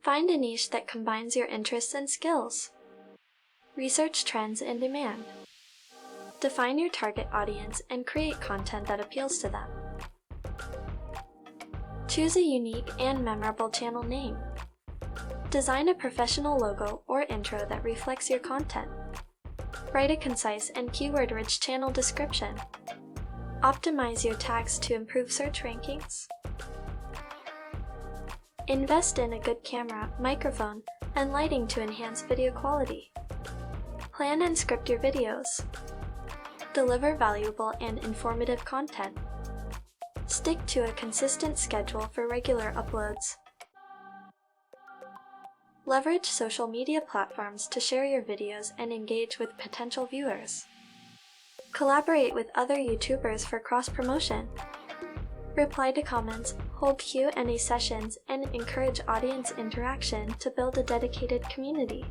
Find a niche that combines your interests and skills. Research trends and demand. Define your target audience and create content that appeals to them. Choose a unique and memorable channel name. Design a professional logo or intro that reflects your content. Write a concise and keyword-rich channel description. Optimize your tags to improve search rankings. Invest in a good camera, microphone, and lighting to enhance video quality. Plan and script your videos. Deliver valuable and informative content. Stick to a consistent schedule for regular uploads. Leverage social media platforms to share your videos and engage with potential viewers. Collaborate with other YouTubers for cross-promotion. Reply to comments, hold Q&A sessions, and encourage audience interaction to build a dedicated community.